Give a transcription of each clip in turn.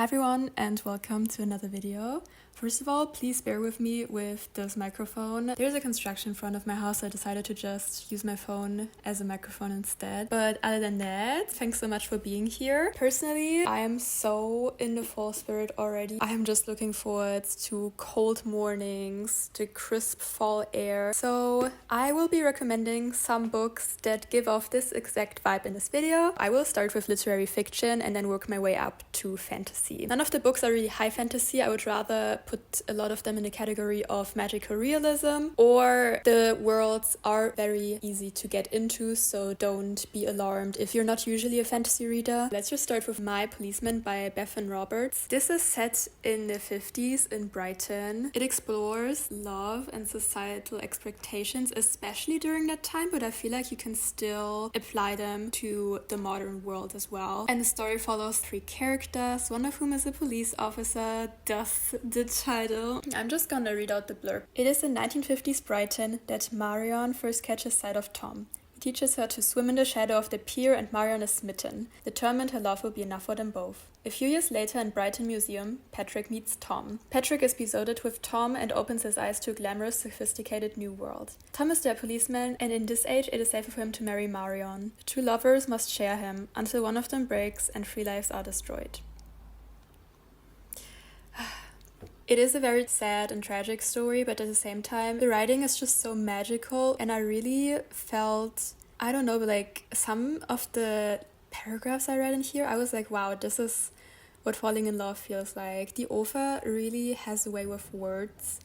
Hi everyone and welcome to another video. First of all, please bear with me with this microphone. There's a construction in front of my house, so I decided to just use my phone as a microphone instead. But other than that, thanks so much for being here. Personally, I am so in the fall spirit already. I am just looking forward to cold mornings, the crisp fall air. So I will be recommending some books that give off this exact vibe in this video. I will start with literary fiction and then work my way up to fantasy. None of the books are really high fantasy. I would rather put a lot of them in the category of magical realism, or the worlds are very easy to get into, so don't be alarmed if you're not usually a fantasy reader. Let's just start with My Policeman by Bethan Roberts. This is set in the 50s in Brighton. It explores love and societal expectations, especially during that time, but I feel like you can still apply them to the modern world as well. And the story follows three characters, one of whom is a police officer, thus the title. I'm just gonna read out the blurb. It is in 1950s Brighton that Marion first catches sight of Tom. He teaches her to swim in the shadow of the pier and Marion is smitten, determined her love will be enough for them both. A few years later in Brighton Museum, Patrick meets Tom. Patrick is besotted with Tom and opens his eyes to a glamorous, sophisticated new world. Tom is their policeman, and in this age it is safer for him to marry Marion. The two lovers must share him, until one of them breaks and 3 lives are destroyed. It is a very sad and tragic story, but at the same time, the writing is just so magical, and I really felt, I don't know, but like some of the paragraphs I read in here, I was like, wow, this is what falling in love feels like. The author really has a way with words,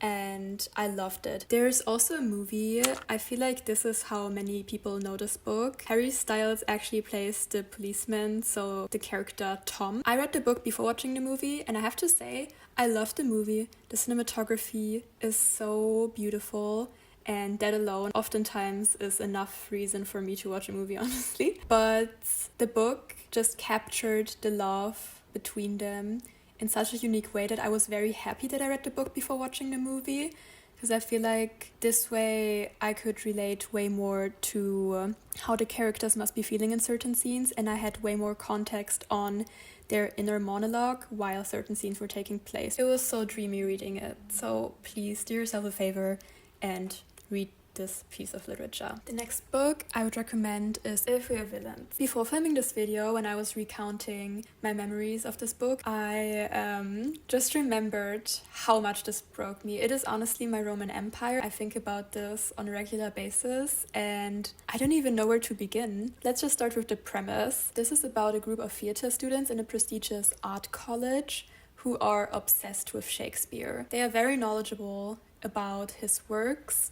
and I loved it. There's also a movie. I feel like this is how many people know this book. Harry Styles actually plays the policeman, so the character Tom. I read the book before watching the movie, and I have to say, I love the movie. The cinematography is so beautiful, and that alone oftentimes is enough reason for me to watch a movie, honestly. But the book just captured the love between them in such a unique way that I was very happy that I read the book before watching the movie, because I feel like this way I could relate way more to how the characters must be feeling in certain scenes, and I had way more context on their inner monologue while certain scenes were taking place. It was so dreamy reading it, so please do yourself a favor and read this piece of literature. The next book I would recommend is If We Are Villains. Before filming this video, when I was recounting my memories of this book, I just remembered how much this broke me. It is honestly my Roman Empire. I think about this on a regular basis and I don't even know where to begin. Let's just start with the premise. This is about a group of theater students in a prestigious art college who are obsessed with Shakespeare. They are very knowledgeable about his works.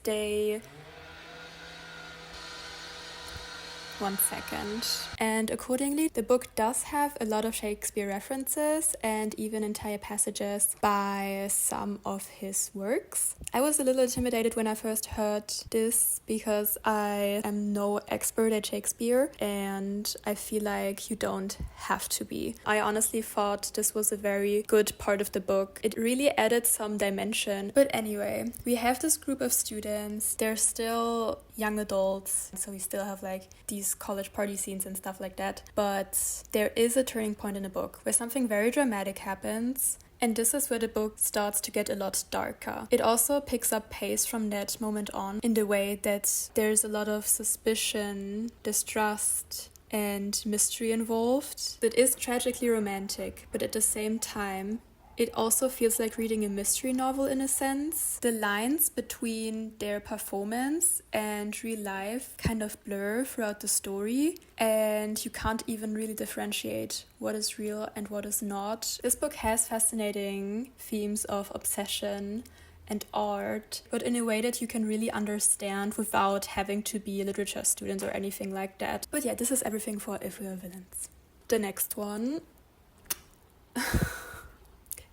One second. And accordingly, the book does have a lot of Shakespeare references and even entire passages by some of his works. I was a little intimidated when I first heard this because I am no expert at Shakespeare and I feel like you don't have to be. I honestly thought this was a very good part of the book. It really added some dimension. But anyway, we have this group of students. They're still young adults, so we still have like these college party scenes and stuff like that. But there is a turning point in the book where something very dramatic happens, and this is where the book starts to get a lot darker. It also picks up pace from that moment on in the way that there's a lot of suspicion, distrust, and mystery involved. It is tragically romantic, but at the same time, it also feels like reading a mystery novel in a sense. The lines between their performance and real life kind of blur throughout the story, and you can't even really differentiate what is real and what is not. This book has fascinating themes of obsession and art, but in a way that you can really understand without having to be a literature student or anything like that. But yeah, this is everything for If We Are Villains. The next one...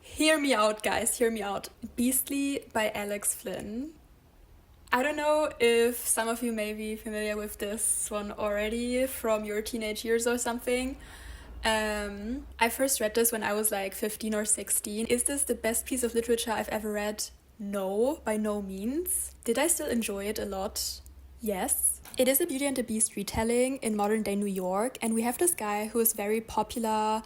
Hear me out, guys, hear me out. Beastly by Alex Flynn. I don't know if some of you may be familiar with this one already from your teenage years or something. I first read this when I was like 15 or 16. Is this the best piece of literature I've ever read? No, by no means. Did I still enjoy it a lot? Yes. It is a Beauty and the Beast retelling in modern day New York, and we have this guy who is very popular,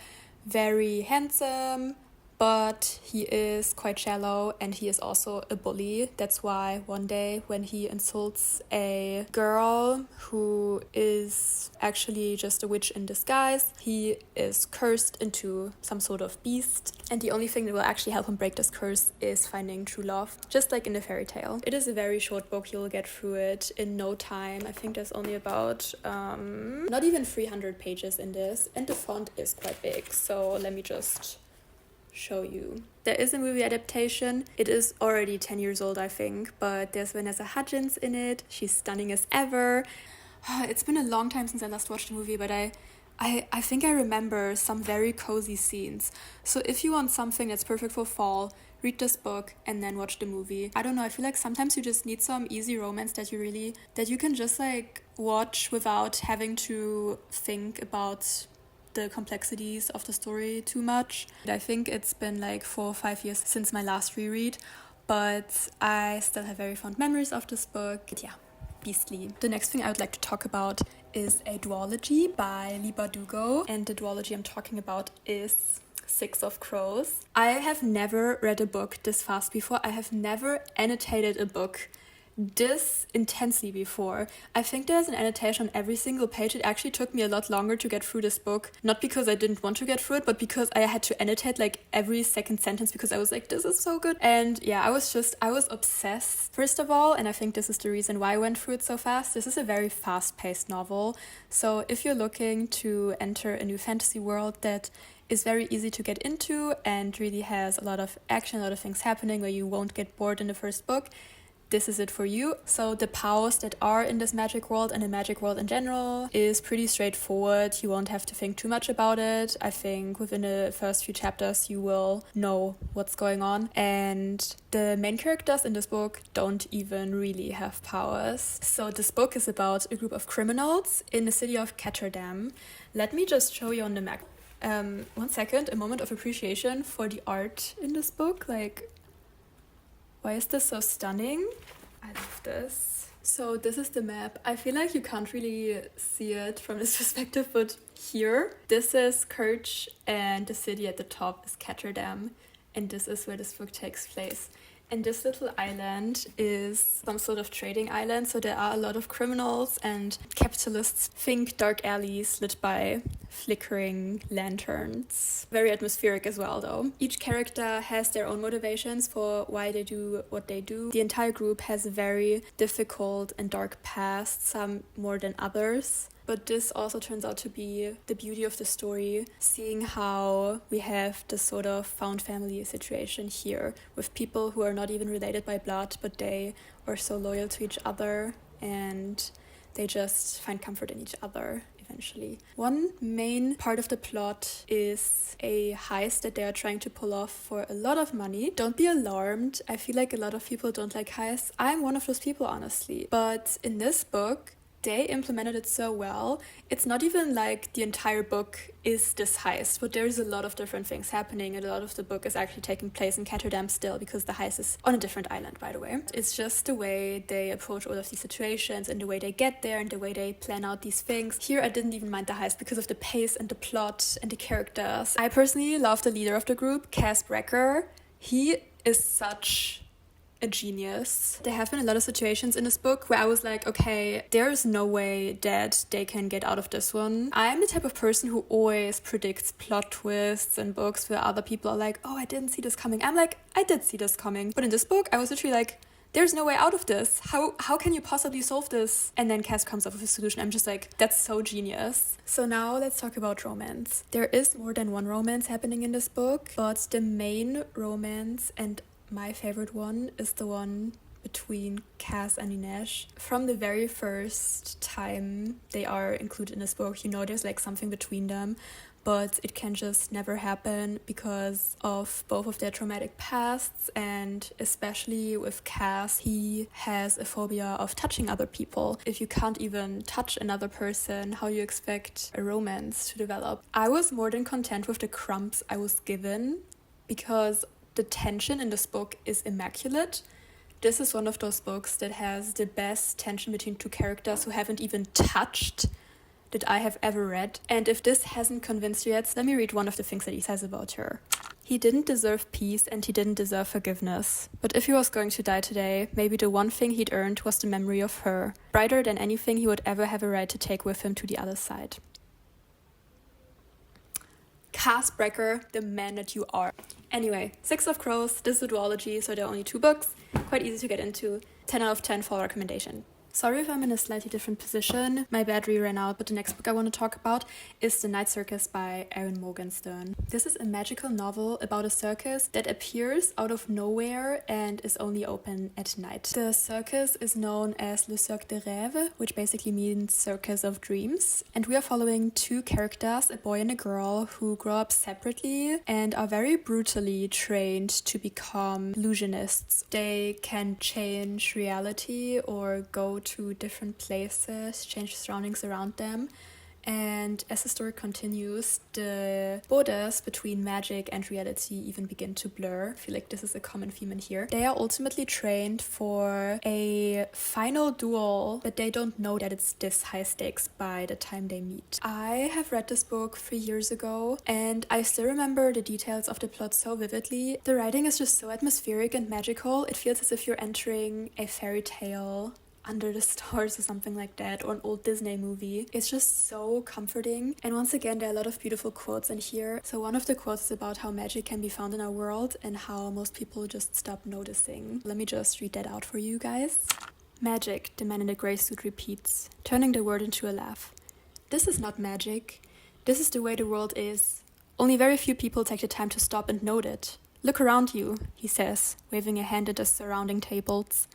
very handsome, but he is quite shallow and he is also a bully. That's why one day when he insults a girl who is actually just a witch in disguise, he is cursed into some sort of beast. And the only thing that will actually help him break this curse is finding true love, just like in a fairy tale. It is a very short book. You'll get through it in no time. I think there's only about not even 300 pages in this, and the font is quite big. So let me just show you. There is a movie adaptation. It is already 10 years old, I think, but there's Vanessa Hudgens in it. She's stunning as ever. It's been a long time since I last watched the movie, but I think I remember some very cozy scenes. So if you want something that's perfect for fall, read this book and then watch the movie. I don't know, I feel like sometimes you just need some easy romance that you can just like watch without having to think about the complexities of the story too much. I think it's been like 4 or 5 years since my last reread, but I still have very fond memories of this book. But yeah, beastly. The next thing I would like to talk about is a duology by Lee Bardugo, and the duology I'm talking about is Six of Crows. I have never read a book this fast before. I have never annotated a book this intensely before. I think there's an annotation on every single page. It actually took me a lot longer to get through this book, not because I didn't want to get through it, but because I had to annotate like every second sentence because I was like, this is so good. And yeah, I was obsessed first of all, and I think this is the reason why I went through it so fast. This is a very fast-paced novel, so if you're looking to enter a new fantasy world that is very easy to get into and really has a lot of action, a lot of things happening where you won't get bored in the first book, this is it for you. So the powers that are in this magic world and the magic world in general is pretty straightforward. You won't have to think too much about it. I think within the first few chapters you will know what's going on. And the main characters in this book don't even really have powers. So this book is about a group of criminals in the city of Ketterdam. Let me just show you on the map. 1 second, a moment of appreciation for the art in this book. Like, why is this so stunning? I love this. So this is the map. I feel like you can't really see it from this perspective, but here, this is Kerch and the city at the top is Ketterdam, and this is where this book takes place. And this little island is some sort of trading island, so there are a lot of criminals and capitalists. Think dark alleys lit by flickering lanterns. Very atmospheric as well, though. Each character has their own motivations for why they do what they do. The entire group has a very difficult and dark past, some more than others. But this also turns out to be the beauty of the story, seeing how we have this sort of found family situation here with people who are not even related by blood, but they are so loyal to each other and they just find comfort in each other eventually. One main part of the plot is a heist that they are trying to pull off for a lot of money. Don't be alarmed. I feel like a lot of people don't like heists. I'm one of those people, honestly. But in this book, they implemented it so well. It's not even like the entire book is this heist, but there's a lot of different things happening, and a lot of the book is actually taking place in Ketterdam still, because the heist is on a different island, by the way. It's just the way they approach all of these situations and the way they get there and the way they plan out these things. Here I didn't even mind the heist because of the pace and the plot and the characters. I personally love the leader of the group, Cass Brecker. He is such a genius. There have been a lot of situations in this book where I was like, okay, there's no way that they can get out of this one. I'm the type of person who always predicts plot twists in books where other people are like, oh, I didn't see this coming. I'm like, I did see this coming. But in this book, I was literally like, there's no way out of this. How can you possibly solve this? And then Cass comes up with a solution. I'm just like, that's so genius. So now let's talk about romance. There is more than one romance happening in this book, but the main romance, and my favorite one, is the one between Cass and Inesh. From the very first time they are included in this book, you know there's like something between them, but it can just never happen because of both of their traumatic pasts, and especially with Cass, he has a phobia of touching other people. If you can't even touch another person, how do you expect a romance to develop? I was more than content with the crumbs I was given because the tension in this book is immaculate. This is one of those books that has the best tension between two characters who haven't even touched that I have ever read. And if this hasn't convinced you yet, let me read one of the things that he says about her. He didn't deserve peace and he didn't deserve forgiveness. But if he was going to die today, maybe the one thing he'd earned was the memory of her, brighter than anything he would ever have a right to take with him to the other side. Castbreaker, the man that you are. Anyway, Six of Crows, this is a duology, so there are only 2 books, quite easy to get into, 10 out of 10 for recommendation. Sorry if I'm in a slightly different position, my battery ran out, but the next book I want to talk about is The Night Circus by Erin Morgenstern. This is a magical novel about a circus that appears out of nowhere and is only open at night. The circus is known as Le Cirque des Rêves, which basically means Circus of Dreams, and we are following 2 characters, a boy and a girl, who grow up separately and are very brutally trained to become illusionists. They can change reality or go to different places, change the surroundings around them. And as the story continues, the borders between magic and reality even begin to blur. I feel like this is a common theme in here. They are ultimately trained for a final duel, but they don't know that it's this high stakes by the time they meet. I have read this book 3 years ago, and I still remember the details of the plot so vividly. The writing is just so atmospheric and magical. It feels as if you're entering a fairy tale under the stars or something like that, or an old Disney movie. It's just so comforting. And once again, there are a lot of beautiful quotes in here. So one of the quotes is about how magic can be found in our world and how most people just stop noticing. Let me just read that out for you guys. Magic, the man in the grey suit repeats, turning the word into a laugh. This is not magic. This is the way the world is. Only very few people take the time to stop and note it. Look around you, he says, waving a hand at the surrounding tables.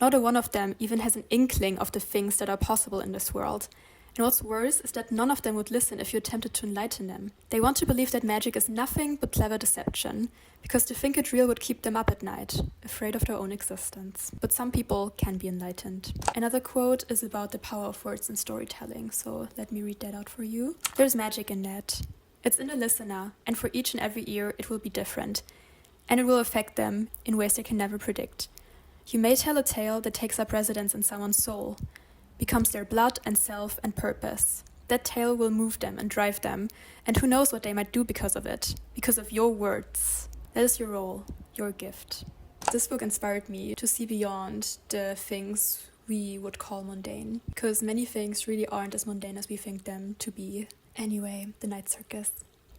Not a one of them even has an inkling of the things that are possible in this world. And what's worse is that none of them would listen if you attempted to enlighten them. They want to believe that magic is nothing but clever deception, because to think it real would keep them up at night, afraid of their own existence. But some people can be enlightened. Another quote is about the power of words in storytelling, so let me read that out for you. There's magic in that. It's in the listener, and for each and every ear it will be different. And it will affect them in ways they can never predict. You may tell a tale that takes up residence in someone's soul, becomes their blood and self and purpose. That tale will move them and drive them, and who knows what they might do because of it, because of your words. That is your role, your gift. This book inspired me to see beyond the things we would call mundane, because many things really aren't as mundane as we think them to be. Anyway, The Night Circus.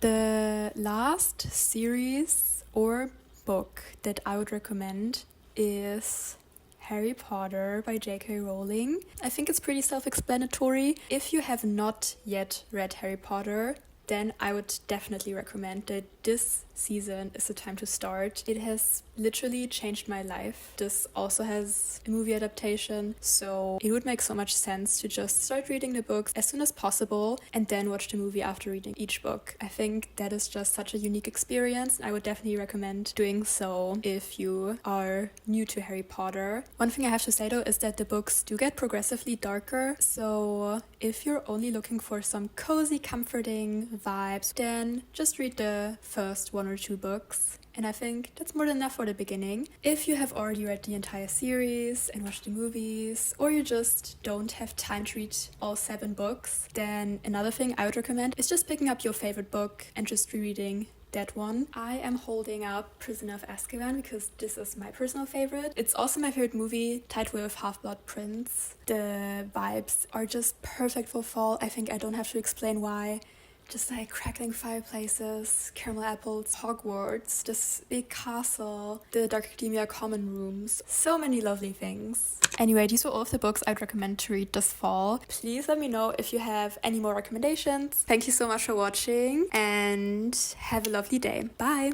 The last series or book that I would recommend is Harry Potter by J.K. Rowling. I think it's pretty self-explanatory. If you have not yet read Harry Potter, then I would definitely recommend that this season is the time to start. It has literally changed my life. This also has a movie adaptation, so it would make so much sense to just start reading the books as soon as possible and then watch the movie after reading each book. I think that is just such a unique experience. I would definitely recommend doing so if you are new to Harry Potter. One thing I have to say though is that the books do get progressively darker, so if you're only looking for some cozy, comforting vibes, then just read the first 1 or 2 books. And I think that's more than enough for the beginning. If you have already read the entire series and watched the movies, or you just don't have time to read all 7 books, then another thing I would recommend is just picking up your favorite book and just rereading that one. I am holding up Prisoner of Azkaban because this is my personal favorite. It's also my favorite movie, tied with Half-Blood Prince. The vibes are just perfect for fall. I think I don't have to explain why. Just like crackling fireplaces, caramel apples, Hogwarts, this big castle, the Dark Academia common rooms. So many lovely things. Anyway, these were all of the books I'd recommend to read this fall. Please let me know if you have any more recommendations. Thank you so much for watching and have a lovely day. Bye!